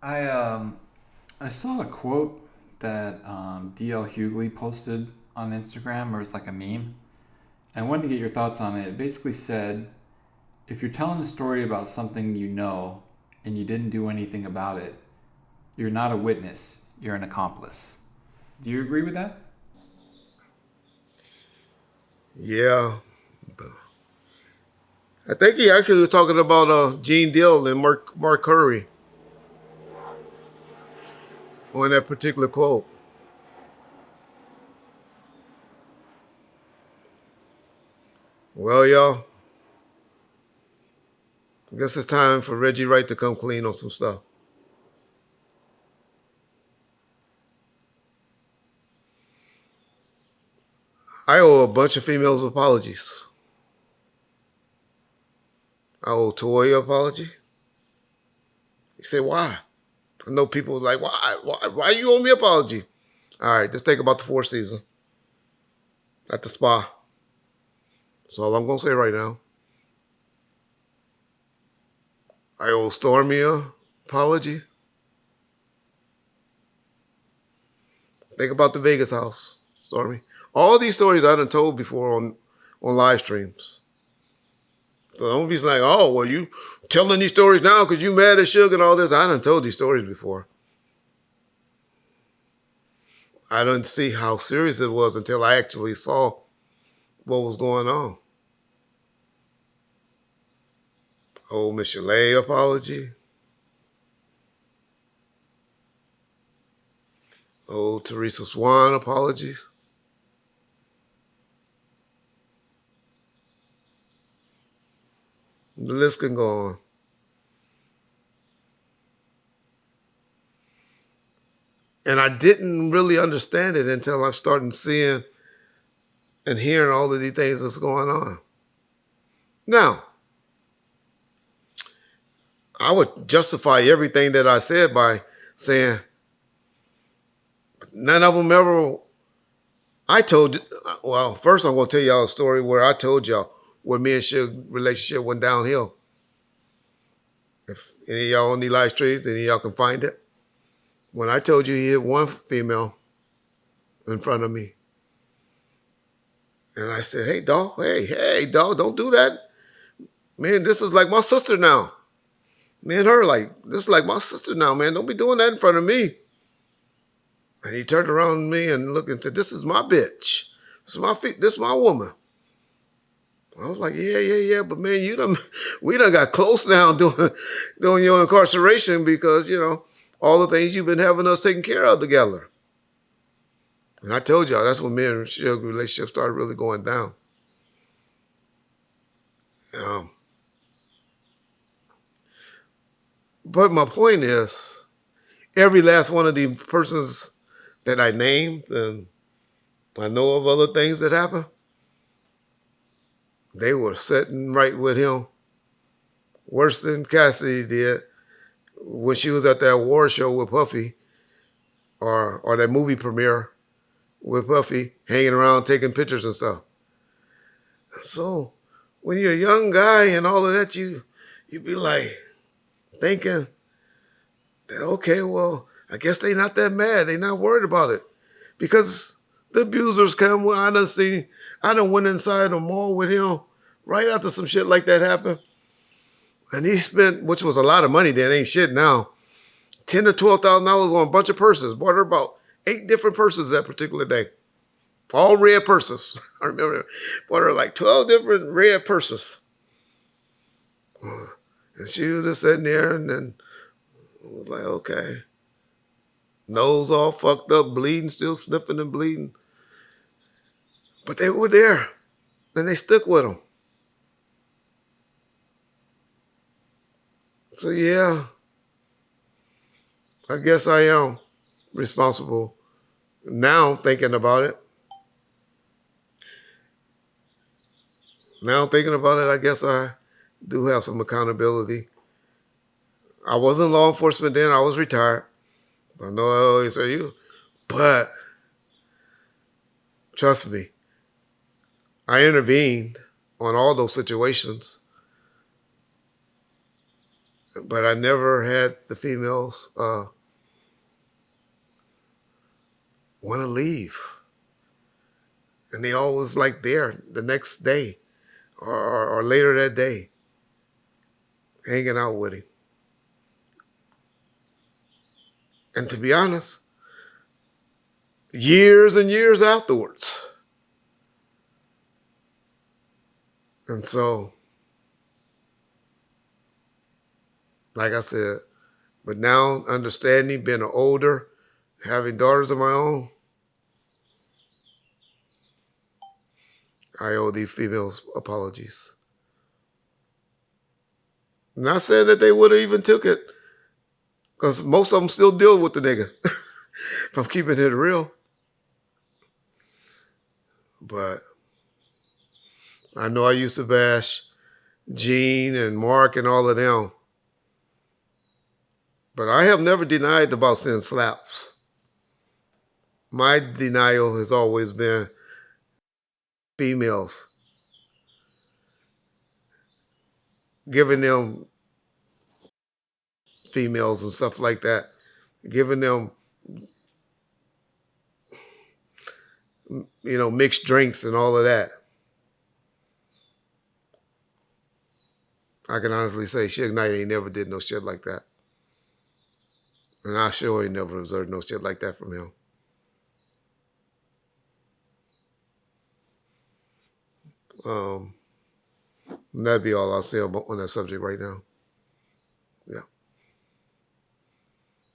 I I saw a quote that DL Hughley posted on Instagram, or it's like a meme. I wanted to get your thoughts on it. It basically said, if you're telling a story about something you know and you didn't do anything about it, you're not a witness. You're an accomplice. Do you agree with that? Yeah, I think he actually was talking about Gene Deal and Mark Curry on that particular quote. Well, y'all, I guess it's time for Reggie Wright to come clean on some stuff. I owe a bunch of females apologies. I owe Toya apology. You say why? I know people like why you owe me apology. All right, just think about the Four Seasons at the spa. That's all I'm gonna say right now. I owe Stormy a apology. Think about the Vegas house, Stormy. All these stories I done told before on live streams. So don't be like, oh, well, you telling these stories now because you mad at Suge and all this. I done told these stories before. I didn't see how serious it was until I actually saw what was going on. Oh, Michel'le apology. Oh, Teresa Swan apology. The list can go on. And I didn't really understand it until I started seeing and hearing all of these things that's going on. Now, I would justify everything that I said by saying none of them ever. I told, well, first I'm going to tell y'all a story where I told y'all where me and Suge relationship went downhill. If any of y'all on these live streams, any of y'all can find it. When I told you he hit one female in front of me, and I said, hey, dog, don't do that. Man, this is like my sister now. Me and her, like, this is like my sister now, man. Don't be doing that in front of me. And he turned around at me and looked and said, this is my bitch. This is my woman. I was like, yeah, but man, we done got close now doing your incarceration because, all the things you've been having us taken care of together. And I told y'all, that's when me and Suge's relationship started really going down. Um, but my point is, every last one of these persons that I named, and I know of other things that happened, they were sitting right with him worse than Cassidy did when she was at that award show with Puffy or that movie premiere with Puffy, hanging around taking pictures and stuff. So when you're a young guy and all of that, you be like thinking that, okay, well, I guess they not that mad. They not worried about it. Because the abusers come, well, I done went inside a mall with him right after some shit like that happened. And he spent, which was a lot of money then, ain't shit now, $10,000 to $12,000 on a bunch of purses. Bought her about 8 different purses that particular day. All red purses. I remember bought her like 12 different red purses. And she was just sitting there and then was like, okay. Nose all fucked up, bleeding, still sniffing and bleeding. But they were there and they stuck with him. So yeah, I guess I am responsible now thinking about it. Now thinking about it, I guess I do have some accountability. I wasn't law enforcement then, I was retired. I know I always say you, but trust me, I intervened on all those situations. but I never had the females want to leave. And they always like there the next day or later that day, hanging out with him. And to be honest, years and years afterwards. And so, like I said, but now understanding, being older, having daughters of my own, I owe these females apologies. Not saying that they would have even took it, because most of them still deal with the nigga. If I'm keeping it real. But I know I used to bash Gene and Mark and all of them. But I have never denied about sending slaps. My denial has always been females, giving them females and stuff like that, giving them, mixed drinks and all of that. I can honestly say Suge Knight ain't never did no shit like that. And I sure ain't never observed no shit like that from him. That'd be all I'll say on that subject right now. Yeah.